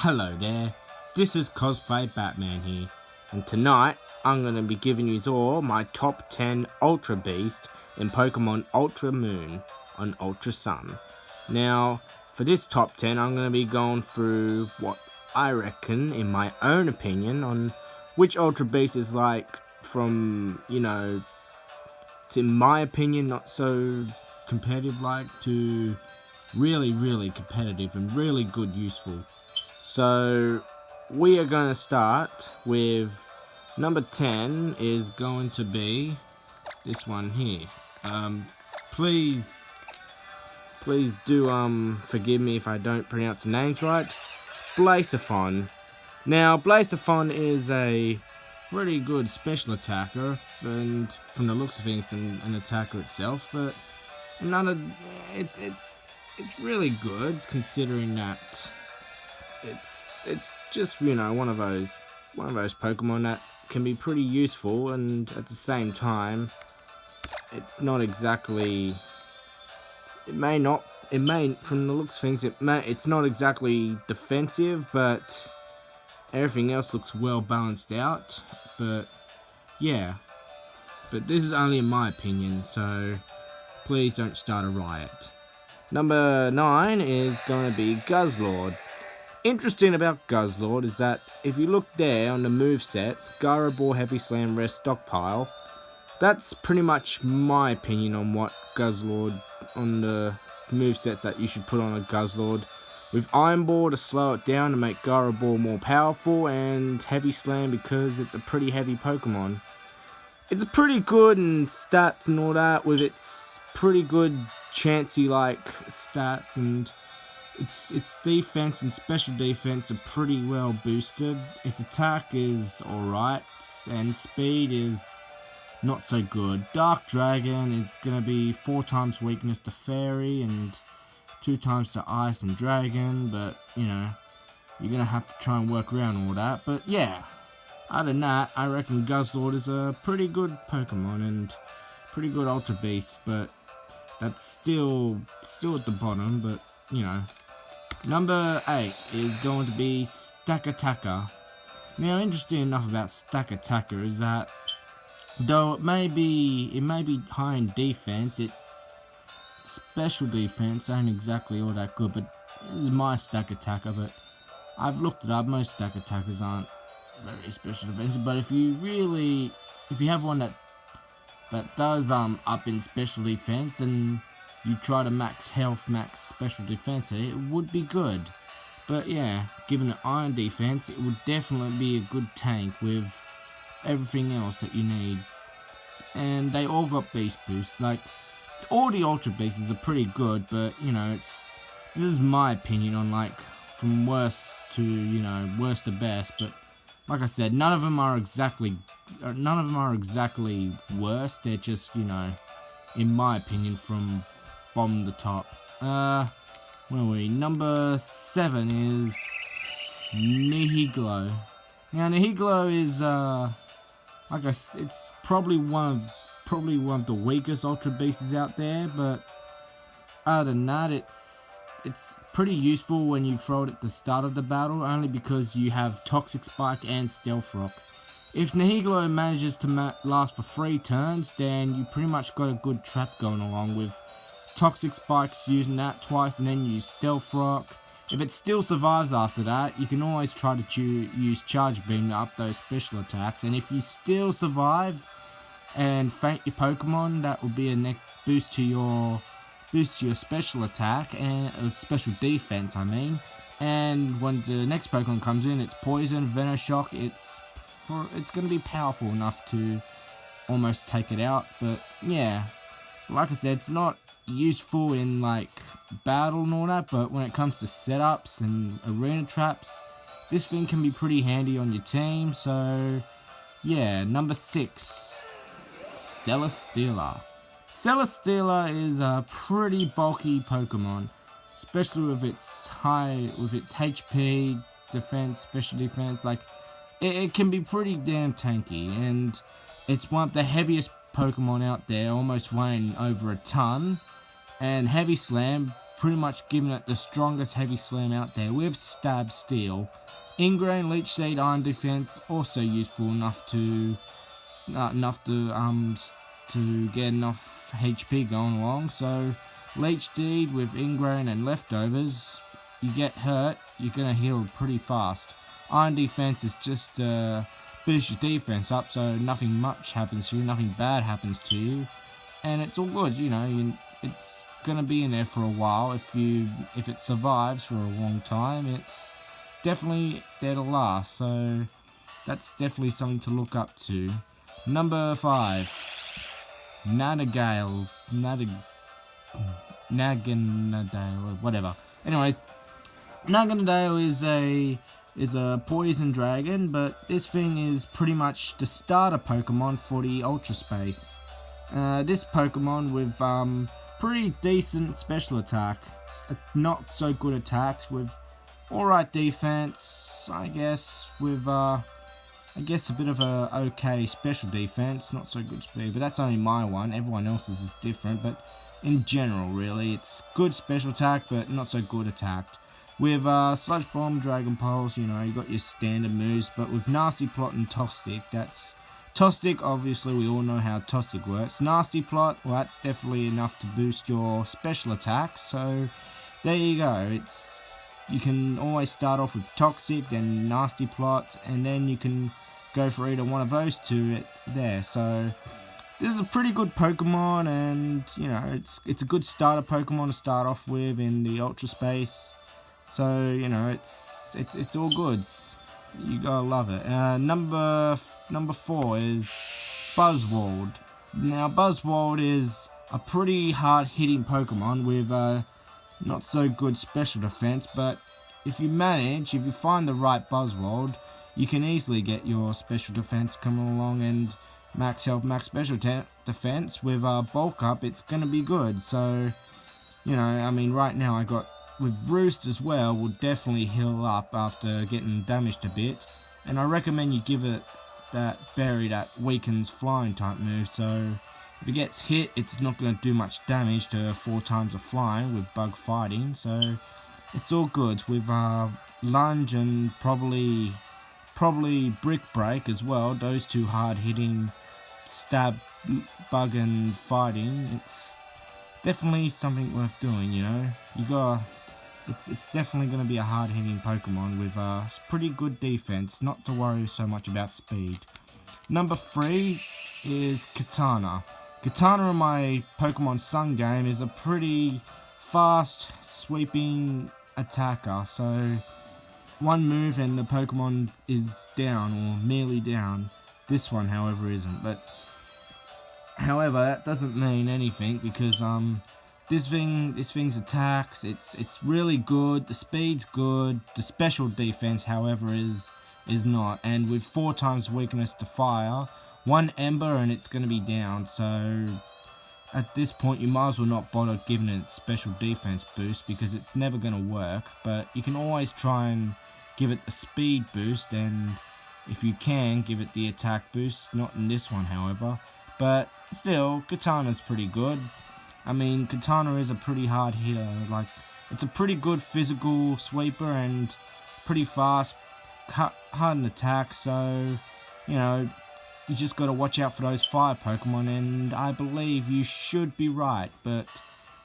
Hello there, this is Cosplay Batman here, and tonight I'm going to be giving you all my top 10 Ultra Beast in Pokemon Ultra Moon on Ultra Sun. Now, for this top 10 I'm going to be going through what I reckon, in my own opinion, on which Ultra Beast is like from, in my opinion, not so competitive like, to really competitive and really good, useful. So we are going to start with number 10 is going to be this one here. Please do forgive me if I don't pronounce the names right. Blaziphon. Now Blaziphon is a pretty good special attacker, and from the looks of things, an attacker itself, but it's really good considering that it's just one of those Pokemon that can be pretty useful, and at the same time it's not exactly, from the looks of things, it's not exactly defensive, but everything else looks well balanced out. But yeah, but this is only in my opinion, so please don't start a riot. Number 9 is going to be Guzzlord. Interesting about Guzzlord is that if you look there on the movesets, Garabor, Heavy Slam, Rest, Stockpile, that's pretty much my opinion on what Guzzlord, on the movesets that you should put on a Guzzlord. With Iron Ball to slow it down to make Garabor more powerful, and Heavy Slam because it's a pretty heavy Pokemon. It's pretty good in stats and all that, with its pretty good chancy like stats, and its defense and special defense are pretty well boosted. Its attack is alright, and speed is not so good. Dark Dragon is going to be 4 times weakness to Fairy and 2 times to Ice and Dragon, but you're going to have to try and work around all that. But yeah, other than that, I reckon Guzzlord is a pretty good Pokemon and pretty good Ultra Beast, but that's still at the bottom. But Number 8 is going to be Stakataka. Now, interesting enough about Stakataka is that though it may be high in defense, its special defense ain't exactly all that good. But this is my Stakataka, but I've looked it up. Most Stakattakas aren't very special defensive, but if you have one that does up in special defense, and you try to max health, max special defense, it would be good. But yeah, given the iron defense, it would definitely be a good tank with everything else that you need. And they all got beast boosts. Like, all the Ultra Beasts are pretty good, but this is my opinion on, like, from worst to worst to best. But like I said, none of them are exactly worst. They're just in my opinion, from bottom to top. Where are we? Number 7 is Nihilego. Now Nihilego is like I said, it's probably one of the weakest Ultra Beasts out there, but other than that, it's pretty useful when you throw it at the start of the battle, only because you have Toxic Spike and Stealth Rock. If Nihilego manages to last for 3 turns, then you pretty much got a good trap going along, with Toxic Spikes using that twice and then use Stealth Rock. If it still survives after that, you can always try to use Charge Beam to up those special attacks, and if you still survive and faint your Pokemon, that will be a next boost to your special attack and special defense, I mean. And when the next Pokemon comes in, it's Poison, Venoshock, it's going to be powerful enough to almost take it out. But yeah, like I said, it's not useful in like battle and all that, but when it comes to setups and arena traps, this thing can be pretty handy on your team. So yeah, number 6, Celesteela. Celesteela is a pretty bulky Pokemon, especially with its HP, defense, special defense. Like, it can be pretty damn tanky, and it's one of the heaviest Pokemon out there, almost weighing over a ton. And Heavy Slam pretty much giving it the strongest heavy slam out there with Stab Steel. Ingrain, Leech Seed, Iron Defense, also useful enough to get enough HP going along. So Leech Seed with Ingrain and Leftovers, you get hurt, you're gonna heal pretty fast. Iron Defense is just boost your defense up, so nothing much happens to you, nothing bad happens to you, and it's all good. You know, it's gonna be in there for a while. If it survives for a long time, it's definitely there to last. So that's definitely something to look up to. Number 5, Naganadale, whatever. Anyways, Naganadale is a poison dragon, but this thing is pretty much the starter Pokemon for the Ultra Space. This Pokemon with pretty decent special attack, not so good attacks, with alright defense, I guess, with a bit of a okay special defense, not so good speed, but that's only my one. Everyone else's is different, but in general, really, it's good special attack, but not so good attacked. With Sludge Bomb, Dragon Pulse, you know, you got your standard moves, but with Nasty Plot and Toxic, Toxic, obviously, we all know how Toxic works. Nasty Plot, well, that's definitely enough to boost your special attacks, so there you go. You can always start off with Toxic, then Nasty Plot, and then you can go for either one of those two there. So this is a pretty good Pokemon, and you know, it's a good starter Pokemon to start off with in the Ultra Space. So you know, it's all good. You gotta love it. Number 4 is Buzzwole. Now Buzzwole is a pretty hard hitting Pokemon with not so good special defense, but if you find the right Buzzwole, you can easily get your special defense coming along and max health, max special defense. With bulk up, it's gonna be good. So you know, I mean, right now I got with Roost as well, will definitely heal up after getting damaged a bit, and I recommend you give it that berry that weakens flying type move. So if it gets hit, it's not going to do much damage to 4 times the flying with bug fighting, so it's all good. With Lunge and probably Brick Break as well, those two hard hitting stab, bug and fighting, it's definitely something worth doing. You know, it's definitely going to be a hard hitting Pokemon with pretty good defense, not to worry so much about speed. Number 3 is Katana. Katana in my Pokemon Sun game is a pretty fast, sweeping attacker. So one move and the Pokemon is down or merely down. This one, however, isn't. But however, that doesn't mean anything because this thing's attacks, it's really good. The speed's good. The special defense, however, is not. And with 4 times weakness to fire, 1 Ember and it's going to be down. So at this point, you might as well not bother giving it special defense boost because it's never going to work. But you can always try and give it the speed boost, and if you can, give it the attack boost. Not in this one, however. But still, Katana's pretty good. I mean, Katana is a pretty hard hitter. Like, it's a pretty good physical sweeper and pretty fast, hard in attack. So, you know, you just got to watch out for those fire Pokemon, and I believe you should be right, but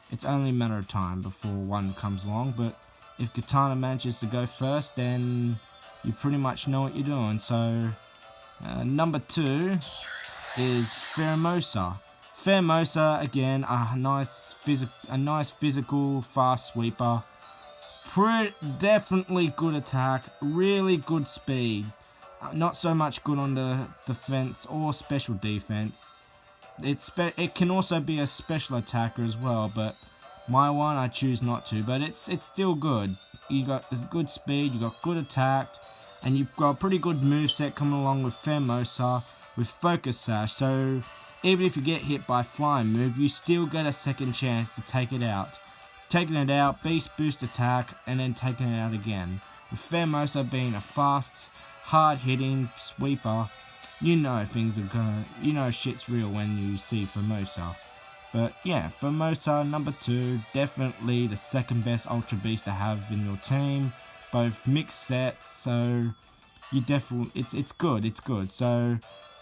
it's only a matter of time before one comes along. But if Katana manages to go first, then you pretty much know what you're doing. So, number 2 is Pheromosa. Pheromosa, again, a nice physical fast sweeper. Definitely good attack, really good speed. Not so much good on the defense or special defense. It can also be a special attacker as well, but my one I choose not to. But it's still good. You got good speed, you got good attack, and you've got a pretty good moveset coming along with Pheromosa with Focus Sash. So even if you get hit by flying move, you still get a second chance to take it out. Taking it out, beast boost attack, and then taking it out again. With Pheromosa being a fast, hard hitting sweeper, you know shit's real when you see Pheromosa. But yeah, Formosa number 2, definitely the second best Ultra Beast to have in your team. Both mixed sets, so you definitely, it's good. So,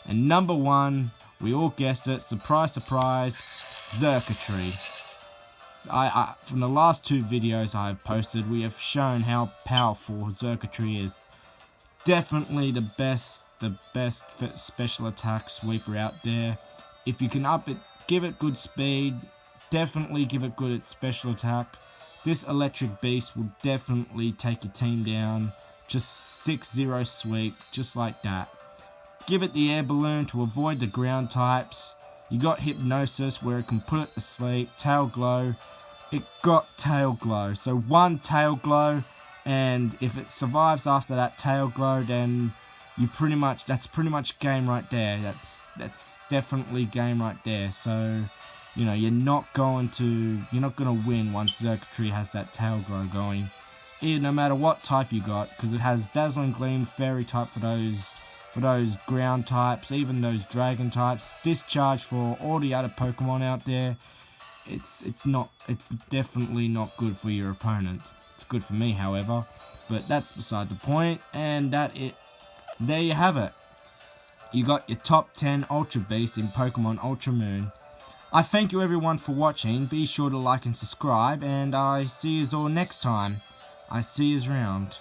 and number 1, we all guessed it, surprise, Xurkitree. From the last 2 videos I have posted, we have shown how powerful Xurkitree is. Definitely the best special attack sweeper out there. If you can up it, give it good speed, definitely give it good at special attack. This electric beast will definitely take your team down. Just 6-0 sweep, just like that. Give it the air balloon to avoid the ground types. You got hypnosis where it can put it to sleep. Tail glow. It got tail glow. So 1 tail glow, and if it survives after that tail glow, then that's pretty much game right there. That's definitely game right there. So, you know, you're not gonna win once Xurkitree has that tail glow going. No matter what type you got, because it has Dazzling Gleam, Fairy type for those ground types, even those dragon types. Discharge for all the other Pokemon out there. It's definitely not good for your opponent. It's good for me, however, but that's beside the point. And there you have it. You got your top 10 Ultra Beast in Pokemon Ultra Moon. I thank you everyone for watching. Be sure to like and subscribe, and I see you all next time. I see yous round.